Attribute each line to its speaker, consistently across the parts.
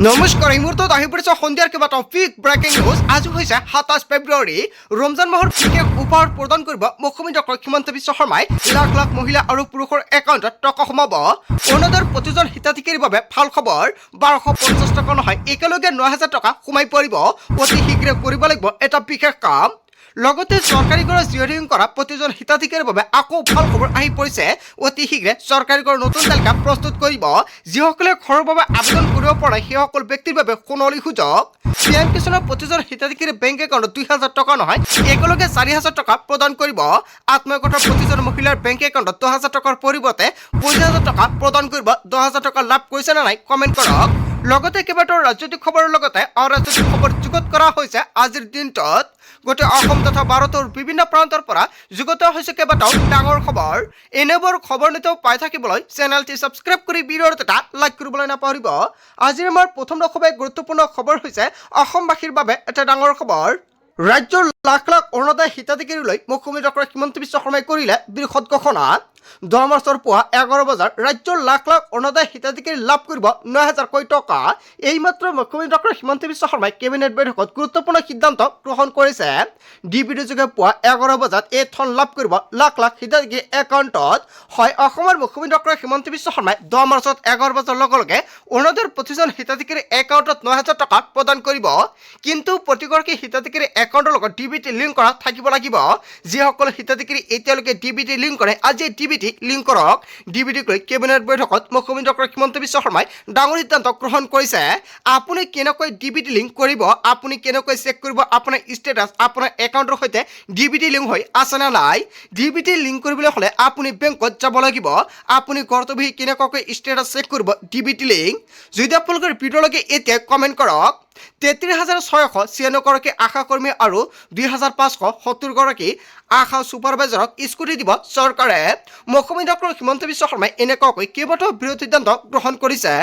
Speaker 1: নমস্কাৰ এই মুহূৰ্তত আহি পৰিছে সন্ধিয়াৰ কেইবাটাও বিগ ব্ৰেকিং নিউজ। আজি হৈছে ২৭ ফেব্ৰুৱাৰী। ৰমজান মাহৰ বিশেষ উপহাৰ প্ৰদান কৰিব মুখ্যমন্ত্ৰী ডক্টৰ হিমন্ত বিশ্ব শৰ্মাই। লাখ লাখ মহিলা আৰু পুৰুষৰ একাউণ্টত টকা সোমাব। অৰুণোদয়ৰ প্ৰতিজন হিতাধিকাৰীৰ বাবে ভাল খবৰ। ১২৫০ টকা নহয়, একেলগে ৯,০০০ টকা সোমাই পৰিব। অতি শীঘ্ৰে কৰিব লাগিব এটা বিশেষ কাম। লগতে চৰকাৰী গড়ত জিৰ'ৰিং কৰা প্ৰতিজন হিতাধিকাৰীৰ বাবে আকৌ ভাল খবৰ আহি পৰিছে। অতি শীঘ্ৰে চৰকাৰী গড়ৰ নতুন তালিকা প্ৰস্তুত কৰিব। যিসকলে ঘৰৰ বাবে আবেদন কৰিব পৰা নাই সেইসকল ব্যক্তিৰ বাবে সোণালী সুযোগ। পিএম কিষাণৰ প্ৰতিজন হিতাধিকাৰীৰ বেংক একাউণ্টত ২,০০০ টকা নহয়, একেলগে ৪,০০০ টকা প্ৰদান কৰিব। আত্মসহায়ক প্ৰতিজন মহিলাৰ বেংক একাউণ্টত ১০,০০০ টকাৰ পৰিৱৰ্তে ২৫,০০০ টকা প্ৰদান কৰিব। ১০,০০০ টকা লাভ কৰিছে নে নাই কমেণ্ট কৰক। লগতে কেইবাটাও ৰাজনৈতিক খবৰৰ লগতে অৰাজনৈতিক খবৰ যুগুত কৰা হৈছে আজিৰ দিনটোত। গোটেই অসম তথা ভাৰতৰ বিভিন্ন প্ৰান্তৰ পৰা যুগুত হৈছে কেইবাটাও ডাঙৰ খবৰ। এনেবোৰ খবৰ নিতৌ পাই থাকিবলৈ চেনেলটি ছাবস্ক্ৰাইব কৰি ভিডিঅ'ত এটা লাইক কৰিবলৈ নাপাহৰিব। আজিৰ আমাৰ প্ৰথম খুবেই গুৰুত্বপূৰ্ণ খবৰ হৈছে অসমবাসীৰ বাবে এটা ডাঙৰ খবৰ। ৰাজ্যৰ লাখ লাখ অৰুণোদয় হিতাধিকাৰীলৈ মুখ্যমন্ত্ৰী ডক্টৰ হিমন্ত বিশ্ব শৰ্মাই কৰিলে বৃহৎ ঘোষণা। ১০ মাৰ্চৰ পুৱা ১১ বজাত ৰাজ্যৰ লাখ লাখ অৰুণোদয় হিতাধিকাৰী লাভ কৰিব ৯,০০০ টকা। এইমাত্ৰ মুখ্যমন্ত্ৰী ডক্টৰ হিমন্ত বিশ্ব শৰ্মাই কেবিনেট বৈঠকত গুৰুত্বপূৰ্ণ সিদ্ধান্ত গ্ৰহণ কৰিছে। ডিবিটি যোগে পুৱা ১১ বজাত এই ধন লাভ কৰিব লাখ লাখ হিতাধিকাৰী একাউণ্টত। হয়, অসমৰ মুখ্যমন্ত্ৰী ডক্টৰ হিমন্ত বিশ্ব শৰ্মাই ১০ মাৰ্চত ১১ বজাৰ লগে লগে অৰুণোদয়ৰ প্ৰতিজন হিতাধিকাৰী একাউণ্টত ৯,০০০ টকা প্ৰদান কৰিব। কিন্তু প্ৰতিগৰাকী হিতাধিকাৰী একাউণ্টৰ লগত ডিবিটি লিংক কৰা থাকিব লাগিব। যিসকল হিতাধিকাৰী এতিয়ালৈকে ডিবিটি লিংক কৰে আজি ডিবিটি লিংক কৰক। ডিবিটিক লৈ কেবিনেট বৈঠকত মুখ্যমন্ত্ৰী ডক্টৰ হিমন্ত বিশ্ব শৰ্মাই ডাঙৰ সিদ্ধান্ত গ্ৰহণ কৰিছে। আপুনি কেনেকৈ ডিবিটি লিংক কৰিব, আপুনি কেনেকৈ চেক কৰিব আপোনাৰ ষ্টেটাছ আপোনাৰ একাউণ্টৰ সৈতে ডিবিটি লিংক হৈ আছে নে নাই। ডিবিটি লিংক কৰিবলৈ হ'লে আপুনি বেংকত যাব লাগিব। আপুনি ঘৰতে বহি কেনেকুৱাকৈ ষ্টেটাছ চেক কৰিব ডিবিটি লিংক। যদি আপোনালোকৰ ভিডিঅ'লৈকে এতিয়া কমেণ্ট কৰক। ৩৩,৬৯৬ গৰাকী আশা কৰ্মী আৰু ২,৫৭০ গৰাকী আশা ছুপাৰভাইজাৰক স্কুটি দিব চৰকাৰে। মুখ্যমন্ত্ৰী ডক্টৰ হিমন্ত বিশ্ব শৰ্মাই এনেকুৱাকৈ কেইবাটাও বৃহৎ সিদ্ধান্ত গ্ৰহণ কৰিছে।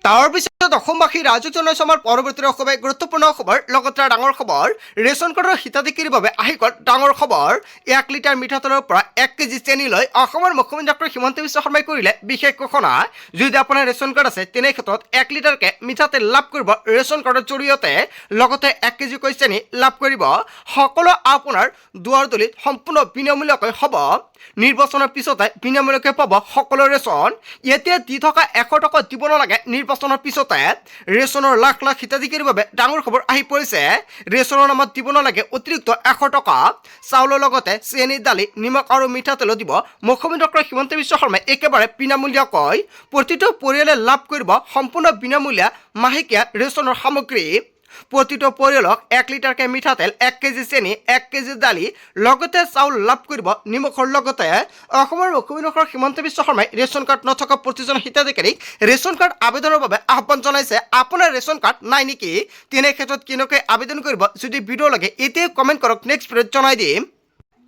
Speaker 1: তাৰ পিছত অসমবাসী ৰাইজক জনাইছো আমাৰ পৰৱৰ্তী খুবেই গুৰুত্বপূৰ্ণ খবৰ। লগতে ডাঙৰ খবৰ, ৰেচন কাৰ্ডৰ হিতাধিকাৰীৰ বাবে আহি গ'ল ডাঙৰ খবৰ। ১ লিটাৰ মিঠাতেলৰ পৰা ১ কেজি চেনিলৈ অসমৰ মুখ্যমন্ত্ৰী ডক্টৰ হিমন্ত বিশ্ব শৰ্মাই কৰিলে বিশেষ ঘোষণা। যদি আপোনাৰ ৰেচন কাৰ্ড আছে তেনে ক্ষেত্ৰত ১ লিটাৰকৈ মিঠাতেল লাভ কৰিব ৰেচন কাৰ্ডৰ জৰিয়তে। লগতে ১ কেজিকৈ চেনি লাভ কৰিব। সকলো আপোনাৰ দুৱাৰ দলিত সম্পূৰ্ণ বিনামূলীয়াকৈ হ'ব। নিৰ্বাচনৰ পিছতে বিনামূলীয়াকৈ পাব সকলো ৰেচন। এতিয়া দি থকা ১০০ টকা দিব নালাগে। নিৰ্বাচনৰ পিছতে ৰেচনৰ লাখ লাখ হিতাধিকাৰীৰ বাবে ডাঙৰ খবৰ আহি পৰিছে। ৰেচনৰ নামত দিব নালাগে অতিৰিক্ত ১০০ টকা। চাউলৰ লগতে চেনি, দালি, নিমখ আৰু মিঠাতেলো দিব মুখ্যমন্ত্ৰী ডক্টৰ হিমন্ত বিশ্ব শৰ্মাই একেবাৰে বিনামূলীয়াকৈ। প্ৰতিটো পৰিয়ালে লাভ কৰিব সম্পূৰ্ণ বিনামূলীয়া মাহেকীয়া ৰেচনৰ সামগ্ৰী। প্ৰতিটো পৰিয়ালক ১ লিটাৰকৈ মিঠাতেল, ১ কেজি চেনি, ১ কেজি দালি লগতে চাউল লাভ কৰিব নিমখৰ লগতে। অসমৰ মুখ্যমন্ত্ৰী ডক্টৰ হিমন্ত বিশ্ব শৰ্মাই ৰেচন কাৰ্ড নথকা প্ৰতিজন হিতাধিকাৰীক ৰেচন কাৰ্ড আবেদনৰ বাবে আহ্বান জনাইছে। আপোনাৰ ৰেচন কাৰ্ড নাই নেকি? তেনে ক্ষেত্ৰত কেনেকৈ আবেদন কৰিব যদি ভিডিঅ' লাগে এতিয়াই কমেণ্ট কৰক, নেক্সট ভিডিঅ'ত জনাই দিম।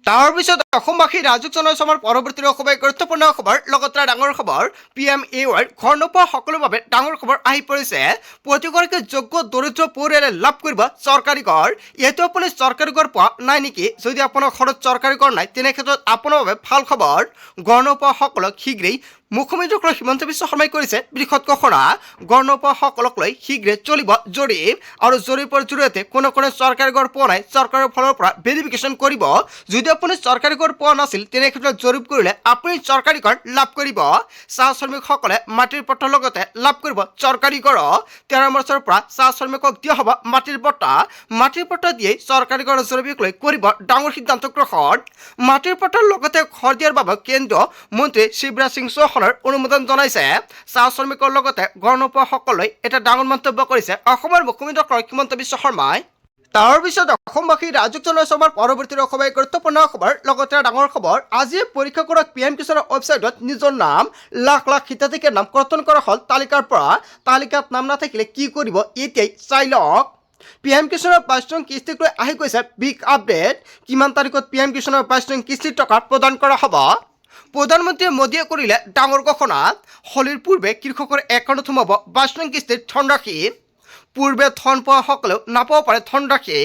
Speaker 1: তাৰপিছত অসমবাসী ৰাইজক জনাইছো আমাৰ পৰৱৰ্তী খুবেই গুৰুত্বপূৰ্ণ খবৰ। লগতে ডাঙৰ খবৰ, PMAY ঘৰ নোপোৱা সকলোৰে বাবে ডাঙৰ খবৰ আহি পৰিছে। প্ৰতিগৰাকী যোগ্য দৰিদ্ৰ পৰিয়ালে লাভ কৰিব চৰকাৰী ঘৰ। এইটো আপুনি চৰকাৰী ঘৰ পোৱা নাই নেকি? যদি আপোনাৰ ঘৰত চৰকাৰী ঘৰ নাই তেনে ক্ষেত্ৰত আপোনাৰ বাবে ভাল খবৰ। ঘৰ নোপোৱা সকলক শীঘ্ৰেই মুখ্যমন্ত্ৰী ডক্টৰ হিমন্ত বিশ্ব শৰ্মাই কৰিছে বৃহৎ ঘোষণা। ঘৰ নোপোৱা সকলক লৈ শীঘ্ৰে চলিব জৰীপ আৰু জৰীপৰ জৰিয়তে কোনে কোনে চৰকাৰী ঘৰ পোৱা নাই চৰকাৰৰ ফালৰ পৰা ভেৰিফিকেশ্যন কৰিব। যদি আপুনি চৰকাৰী ঘৰ পোৱা নাছিল তেনে ক্ষেত্ৰত জৰীপ কৰিলে আপুনি চৰকাৰী ঘৰ লাভ কৰিব। চাহ শ্ৰমিকসকলে মাটিৰ পট্টাৰ লগতে লাভ কৰিব চৰকাৰী ঘৰ। ১৩ মাৰ্চৰ পৰা চাহ শ্ৰমিকক দিয়া হ'ব মাটিৰ পট্টা। মাটিৰ পট্টা দিয়েই চৰকাৰী ঘৰৰ জৰীপ লৈ কৰিব ডাঙৰ সিদ্ধান্ত গ্ৰহণ। মাটিৰ পট্টাৰ লগতে ঘৰ দিয়াৰ বাবে কেন্দ্ৰীয় মন্ত্ৰী শিৱৰাজ সিং চৌহানৰ অনুমোদন জনাইছে। চাহ শ্ৰমিকৰ লগতে ঘৰ নোপোৱা সকললৈ এটা ডাঙৰ মন্তব্য কৰিছে অসমৰ মুখ্যমন্ত্ৰী ডক্টৰ হিমন্ত বিশ্ব শৰ্মাই। তাৰপিছত অসমবাসী ৰাইজক জনাইছো আমাৰ পৰৱৰ্তী খুবেই গুৰুত্বপূৰ্ণ খবৰ। লগতে ডাঙৰ খবৰ, আজি পৰীক্ষা কৰা পিএম কিষাণৰ ৱেবছাইটত নিজৰ নাম লাখ লাখ হিতাধিকাৰীৰ নাম কৰ্তন কৰা হ'ল তালিকাৰ পৰা। তালিকাত নাম নাথাকিলে কি কৰিব এতিয়াই চাই লওক। পিএম কিষাণৰ ২২ নং কিস্তিক লৈ আহি গৈছে বিগ আপডেট। কিমান তাৰিখত পিএম কিষাণৰ ২২ নং কিস্তিৰ টকা প্ৰদান কৰা হ'ব। প্ৰধানমন্ত্ৰী মোদীয়ে কৰিলে ডাঙৰ ঘোষণা। হোলীৰ পূৰ্বে কৃষকৰ একাউণ্টত সোমাব ২২ নং কিস্তিৰ ধনৰাশি। পূৰ্বে ধন পোৱা সকলেও নাপাব পাৰে ধনৰাশি।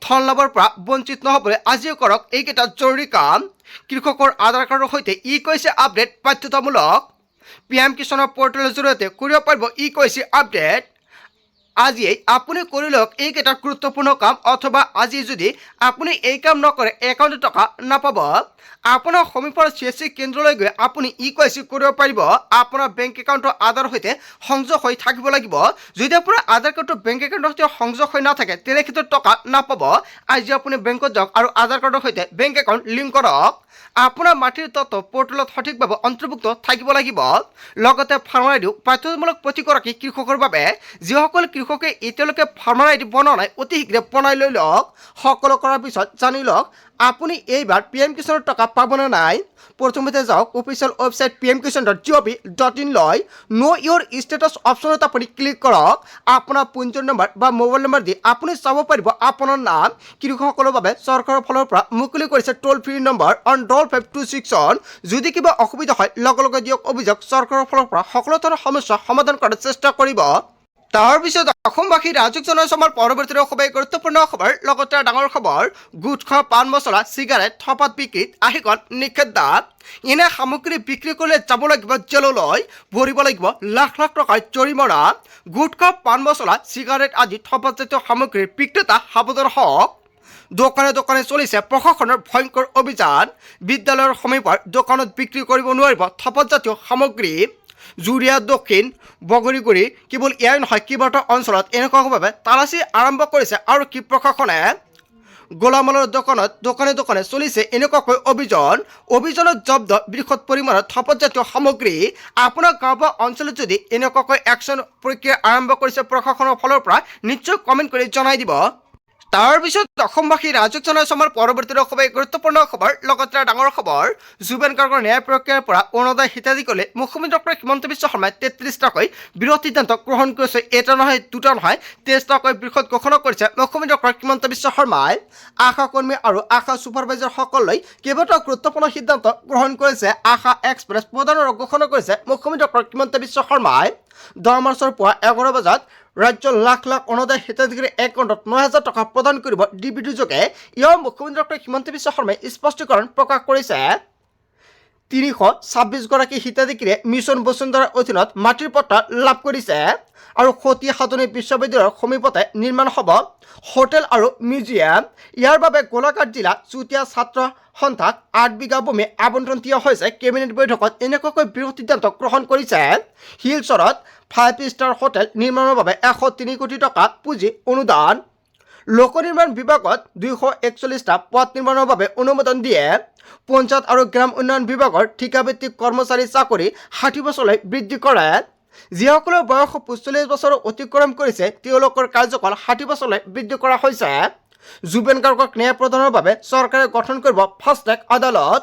Speaker 1: ধন লাভৰ পৰা বঞ্চিত নহ'বলৈ আজিও কৰক এইকেইটা জৰুৰী কাম। কৃষকৰ আধাৰ কাৰ্ডৰ সৈতে কৈছে আপডেট বাধ্যতামূলক। পিএম কিষাণৰ পৰ্টেলৰ জৰিয়তে কৰিব পাৰিব কৈছে আপডেট। আজিয়ে আপুনি কৰি লওক এইকেইটা গুৰুত্বপূৰ্ণ কাম, অথবা আজি যদি আপুনি এই কাম নকৰে একাউণ্টত টকা নাপাব। আপোনাৰ সমীপৰ CSC কেন্দ্ৰলৈ গৈ আপুনি EKYC কৰিব পাৰিব। আপোনাৰ বেংক একাউণ্টৰ আধাৰৰ সৈতে সংযোগ হৈ থাকিব লাগিব। যদি আপোনাৰ আধাৰ কাৰ্ডটো বেংক একাউণ্টৰ সৈতে সংযোগ হৈ নাথাকে তেনে ক্ষেত্ৰত টকা নাপাব। আজি আপুনি বেংকত যাওক আৰু আধাৰ কাৰ্ডৰ সৈতে বেংক একাউণ্ট লিংক কৰক। আপোনাৰ মাটিৰ তথ্য পৰ্টেলত সঠিকভাৱে অন্তৰ্ভুক্ত থাকিব লাগিব। লগতে ফাৰ্মাৰ আইডিও বাধ্যতামূলক প্ৰতিগৰাকী কৃষকৰ বাবে। যিসকল কৃষকে এতিয়ালৈকে ফাৰ্মাৰ আইডি বনোৱা নাই অতি শীঘ্ৰে বনাই লৈ লওক। সকলো কৰাৰ পিছত জানি লওক আপুনি এইবাৰ PM কিষাণৰ টকা পাবনে নাই। প্ৰথমতে যাওক অফিচিয়েল ৱেবছাইট pmkisan.gov.in লৈ নো ইউৰ ষ্টেটাছ অপশ্যনত আপুনি ক্লিক কৰক। আপোনাৰ পঞ্জীয়ন নম্বৰ বা মোবাইল নম্বৰ দি আপুনি চাব পাৰিব আপোনাৰ নাম। কৃষকসকলৰ বাবে চৰকাৰৰ ফালৰ পৰা মুকলি কৰিছে টোল ফ্ৰী নম্বৰ on526 যদি কিবা অসুবিধা হয় লগে লগে দিয়ক অভিযোগ। চৰকাৰৰ ফালৰ পৰা সকলো ধৰণৰ সমস্যা সমাধান কৰাৰ চেষ্টা কৰিব। তাৰপিছত অসমবাসী ৰাজক জনাইছো আমাৰ পৰৱৰ্তী খুবেই গুৰুত্বপূৰ্ণ খবৰ। লগতে ডাঙৰ খবৰ, গুটখা, পাণ মছলা, চিগাৰেট থপাত বিক্ৰীত আহি গ'ল নিষেধাজ্ঞা। এনে সামগ্ৰী বিক্ৰী কৰিলে যাব লাগিব জেললৈ, ভৰিব লাগিব লাখ লাখ টকাৰ জৰিমনা। গুটখা, পাণ মছলা, চিগাৰেট আদি থপাতজাতীয় সামগ্ৰীৰ বিক্ৰেতা সাৱধান হওক। দোকানে দোকানে চলিছে প্ৰশাসনৰ ভয়ংকৰ অভিযান। বিদ্যালয়ৰ সমীপৰ দোকানত বিক্ৰী কৰিব নোৱাৰিব থপাতজাতীয় সামগ্ৰী। জুৰিয়া, দক্ষিণ বগৰীগুৰি কেৱল ইয়াই নহয় কেইবাটাও অঞ্চলত এনেকুৱাভাৱে তালাচী আৰম্ভ কৰিছে আৰক্ষী প্ৰশাসনে। গোলামালৰ দোকানত দোকানে দোকানে চলিছে এনেকুৱাকৈ অভিযানত জব্দ বৃহৎ পৰিমাণৰ থপাতজাতীয় সামগ্ৰী। আপোনাৰ গাঁও বা অঞ্চলত যদি এনেকুৱাকৈ একশ্যন প্ৰক্ৰিয়া আৰম্ভ কৰিছে প্ৰশাসনৰ ফালৰ পৰা নিশ্চয় কমেণ্ট কৰি জনাই দিব। তাৰপিছত অসমবাসী ৰাজক জনাইছো আমাৰ পৰৱৰ্তী খুবেই গুৰুত্বপূৰ্ণ খবৰ। লগতে ডাঙৰ খবৰ, জুবেন গাৰ্গৰ ন্যায় প্ৰক্ৰিয়াৰ পৰা অৰুণোদয় হিতাধিকাৰীলৈ মুখ্যমন্ত্ৰী ডক্টৰ হিমন্ত বিশ্ব শৰ্মাই 33টাকৈ বৃহৎ সিদ্ধান্ত গ্ৰহণ কৰিছে। এটা নহয় দুটা নহয় 23টাকৈ বৃহৎ ঘোষণা কৰিছে মুখ্যমন্ত্ৰী ডক্টৰ হিমন্ত বিশ্ব শৰ্মাই। আশা কৰ্মী আৰু আশা ছুপাৰভাইজাৰসকললৈ কেইবাটাও গুৰুত্বপূৰ্ণ সিদ্ধান্ত গ্ৰহণ কৰিছে। আশা এক্সপ্ৰেছ প্ৰদানৰ ঘোষণা কৰিছে মুখ্যমন্ত্ৰী ডক্টৰ হিমন্ত বিশ্ব শৰ্মাই। 10 মাৰ্চৰ পুৱা 11 বজাত ৰাজ্যৰ লাখ লাখ অৰুণোদয় হিতাধিকাৰী একাউণ্টত 9,000 টকা প্ৰদান কৰিব DBT যোগে। ইয়াৰ মুখ্যমন্ত্ৰী ডক্টৰ হিমন্ত বিশ্ব শৰ্মাই স্পষ্টীকৰণ প্ৰকাশ কৰিছে। 326গৰাকী হিতাধিকাৰীয়ে মিছন বসুন্ধৰাৰ অধীনত মাটিৰ পট্টা লাভ কৰিছে। আৰু সতী সাধনী বিশ্ববিদ্যালয়ৰ সমীপতে নিৰ্মাণ হ'ব হোটেল আৰু মিউজিয়াম। ইয়াৰ বাবে গোলাঘাট জিলা চুতীয়া ছাত্ৰ সন্থাক 8 বিঘা ভূমি আবণ্টন দিয়া হৈছে। কেবিনেট বৈঠকত এনেকুৱাকৈ বৃহৎ সিদ্ধান্ত গ্ৰহণ কৰিছে। শিলচৰত 5 ষ্টাৰ হোটেল নিৰ্মাণৰ বাবে 103 কোটি টকা পুঁজি অনুদান। লোক নিৰ্মাণ বিভাগত 241টা পথ নিৰ্মাণৰ বাবে অনুমোদন দিয়ে। পঞ্চায়ত আৰু গ্ৰাম উন্নয়ন বিভাগৰ ঠিকাভিত্তিক কৰ্মচাৰী চাকৰি 60 বছৰলৈ বৃদ্ধি কৰে। যিসকলৰ বয়স 45 বছৰ অতিক্ৰম কৰিছে তেওঁলোকৰ কাৰ্যকাল 60 বছৰলৈ বৃদ্ধি কৰা হৈছে। জুবেন গাৰ্গক ন্যায় প্ৰদানৰ বাবে চৰকাৰে গঠন কৰিব ফাষ্ট ট্ৰেক আদালত।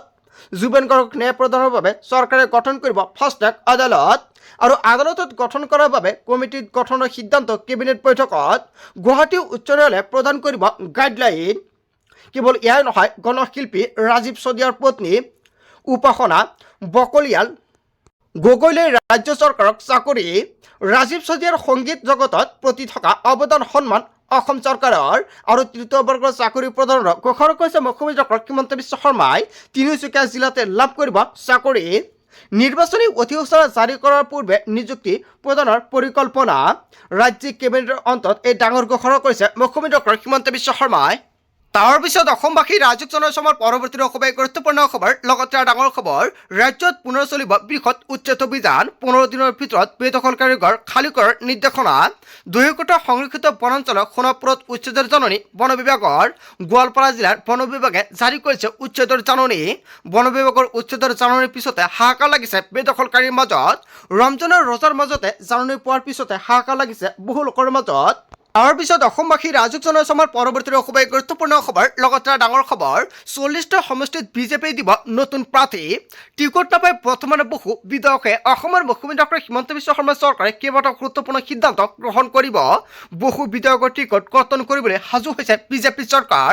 Speaker 1: জুবেন গাৰ্গক ন্যায় প্ৰদানৰ বাবে চৰকাৰে গঠন কৰিব ফাষ্ট ট্ৰেক আদালত। আৰু আদালতত গঠন কৰাৰ বাবে কমিটি গঠনৰ সিদ্ধান্ত কেবিনেট বৈঠকত। গুৱাহাটী উচ্চ ন্যায়ালয়ে প্ৰদান কৰিব গাইডলাইন। কেৱল ইয়াই নহয়, গণশিল্পী ৰাজীৱ শদিয়াৰ পত্নী উপাসনা বকলিয়াল গগৈলৈ ৰাজ্য চৰকাৰক চাকৰি। ৰাজীৱ শদিয়াৰ সংগীত জগতত প্ৰতি থকা অৱদান সন্মান অসম চৰকাৰৰ। আৰু তৃতীয় বৰ্গৰ চাকৰি প্ৰদানৰ ঘোষণা কৰিছে মুখ্যমন্ত্ৰী ডক্টৰ হিমন্ত বিশ্ব শৰ্মাই। তিনিচুকীয়া জিলাতে লাভ কৰিব চাকৰি। নিৰ্বাচনী অধিসূচনা জাৰি কৰাৰ পূৰ্বে নিযুক্তি প্ৰদানৰ পৰিকল্পনা। ৰাজ্যিক কেবিনেটৰ অন্তত এই ডাঙৰ ঘোষণা কৰিছে মুখ্যমন্ত্ৰী ডক্টৰ হিমন্ত বিশ্ব শৰ্মাই। তাৰপিছত অসমবাসী ৰাজক জনাইছো আমাৰ পৰৱৰ্তী খুবেই গুৰুত্বপূৰ্ণ খবৰ। লগতে ডাঙৰ খবৰ, ৰাজ্যত পুনৰ চলিব বৃহৎ উচ্ছেদ অভিযান। 15 দিনৰ ভিতৰত বেদখলকাৰীৰ ঘৰ খালী কৰাৰ নিৰ্দেশনা। 200 সংৰক্ষিত বনাঞ্চলৰ সোণাপুৰত উচ্ছেদৰ জাননী বন বিভাগৰ। গোৱালপাৰা জিলাৰ বন বিভাগে জাৰি কৰিছে উচ্ছেদৰ জাননী। বন বিভাগৰ উচ্ছেদৰ জাননীৰ পিছতে হাহাকাৰ লাগিছে বেদখলকাৰীৰ মাজত। ৰমজানৰ ৰোজাৰ মাজতে জাননী পোৱাৰ পিছতে হাহাকাৰ লাগিছে বহু লোকৰ মাজত। তাৰপিছত অসমবাসী ৰাজক জনাইছো আমাৰ পৰৱৰ্তী খুবেই গুৰুত্বপূৰ্ণ খবৰ। লগতে ডাঙৰ খবৰ, 40টা সমষ্টিত বিজেপিয়ে দিব নতুন প্ৰাৰ্থী। টিকট নাপাই বৰ্তমানে বহু বিধায়কে অসমৰ মুখ্যমন্ত্ৰী ডক্টৰ হিমন্ত বিশ্ব শৰ্মা চৰকাৰে কেইবাটাও গুৰুত্বপূৰ্ণ সিদ্ধান্ত গ্ৰহণ কৰিব। বহু বিধায়কৰ টিকট কৰ্তন কৰিবলৈ সাজু হৈছে বিজেপি চৰকাৰ।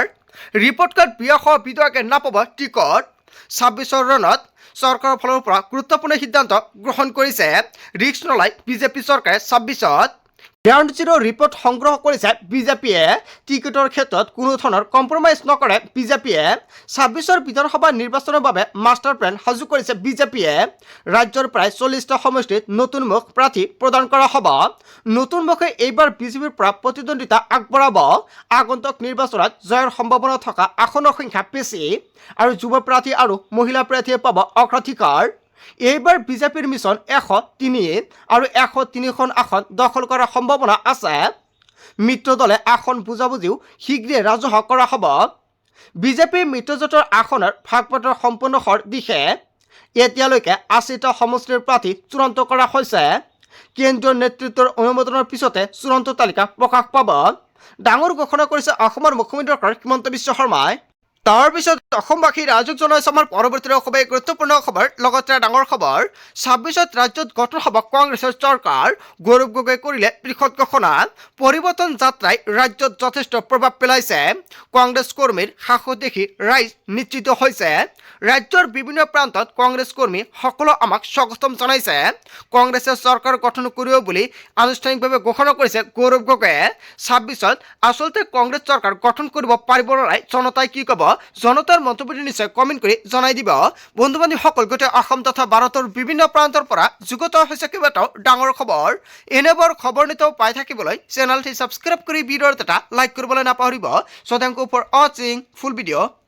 Speaker 1: ৰিপৰ্ট কাৰ্ড বিয়াসহ বিধায়কে নাপাব টিকট। 26ৰ ৰণত চৰকাৰৰ ফালৰ পৰা গুৰুত্বপূৰ্ণ সিদ্ধান্ত গ্ৰহণ কৰিছে। ৰিস্ক নলয় বিজেপি চৰকাৰে 26ত। গ্ৰাউণ্ড জিৰ' ৰিপৰ্ট সংগ্ৰহ কৰিছে বিজেপিয়ে। টিকেটৰ ক্ষেত্ৰত কোনো ধৰণৰ কম্প্ৰমাইজ নকৰে বিজেপিয়ে। 26ৰ বিধানসভা নিৰ্বাচনৰ বাবে মাষ্টাৰ প্লেন সাজু কৰিছে বিজেপিয়ে। ৰাজ্যৰ প্ৰায় 40টা সমষ্টিত নতুন মুখ প্ৰাৰ্থী প্ৰদান কৰা হ'ব। নতুন মুখে এইবাৰ বিজেপিৰ পৰা প্ৰতিদ্বন্দ্বিতা আগবঢ়াব। আগন্তুক নিৰ্বাচনত জয়ৰ সম্ভাৱনা থকা আসনৰ সংখ্যা বেছি আৰু যুৱ প্ৰাৰ্থী আৰু মহিলা প্ৰাৰ্থীয়ে পাব অগ্ৰাধিকাৰ। এইবাৰ বিজেপিৰ মিছন 103 আৰু 103খন আসন দখল কৰাৰ সম্ভাৱনা আছে। মিত্ৰ দলে আসন বুজাবুজিও শীঘ্ৰে ৰাজহুৱা কৰা হ'ব। বিজেপিৰ মিত্ৰজোঁটৰ আসনৰ ভাগ বাটোৱাৰ সম্পূৰ্ণ হোৱাৰ দিশে। এতিয়ালৈকে 80টা সমষ্টিৰ প্ৰাৰ্থী চূড়ান্ত কৰা হৈছে। কেন্দ্ৰীয় নেতৃত্বৰ অনুমোদনৰ পিছতে চূড়ান্ত তালিকা প্ৰকাশ পাব। ডাঙৰ ঘোষণা কৰিছে অসমৰ মুখ্যমন্ত্ৰী ডক্টৰ হিমন্ত বিশ্ব শৰ্মাই। তাৰ পিছত অসমবাসী ৰাইজক জনাইছে আমাৰ পৰৱৰ্তী খুবেই গুৰুত্বপূৰ্ণ খবৰ। লগতে ডাঙৰ খবৰ, 26ত ৰাজ্যত গঠন হ'ব কংগ্ৰেছৰ চৰকাৰ। গৌৰৱ গগৈয়ে কৰিলে বৃহৎ ঘোষণা। পৰিৱৰ্তন যাত্ৰাই ৰাজ্যত যথেষ্ট প্ৰভাৱ পেলাইছে। কংগ্ৰেছ কৰ্মীৰ সাহস দেখি ৰাইজ নিশ্চিত হৈছে। ৰাজ্যৰ বিভিন্ন প্ৰান্তত কংগ্ৰেছ কৰ্মী সকলো আমাক স্বাগতম জনাইছে। কংগ্ৰেছে চৰকাৰ গঠন কৰিব বুলি আনুষ্ঠানিকভাৱে ঘোষণা কৰিছে গৌৰৱ গগৈয়ে। 26ত আচলতে কংগ্ৰেছ চৰকাৰ গঠন কৰিব পাৰিব নাই, জনতাই কি ক'ব, জনতাৰ মন্তব্য নিশ্চয় কমেণ্ট কৰি জনাই দিব। বন্ধু বান্ধৱীসকল, গোটেই অসম তথা ভাৰতৰ বিভিন্ন প্ৰান্তৰ পৰা যুগুত হৈছে কেইবাটাও ডাঙৰ খবৰ। এনেবোৰ খবৰ নিতৌ পাই থাকিবলৈ চেনেলটি ছাবস্ক্ৰাইব কৰি ভিডিঅ'ত এটা লাইক কৰিবলৈ নাপাহৰিব। চ' থেংক ইউ ফৰ ৱাচিং ফুল ভিডিঅ'।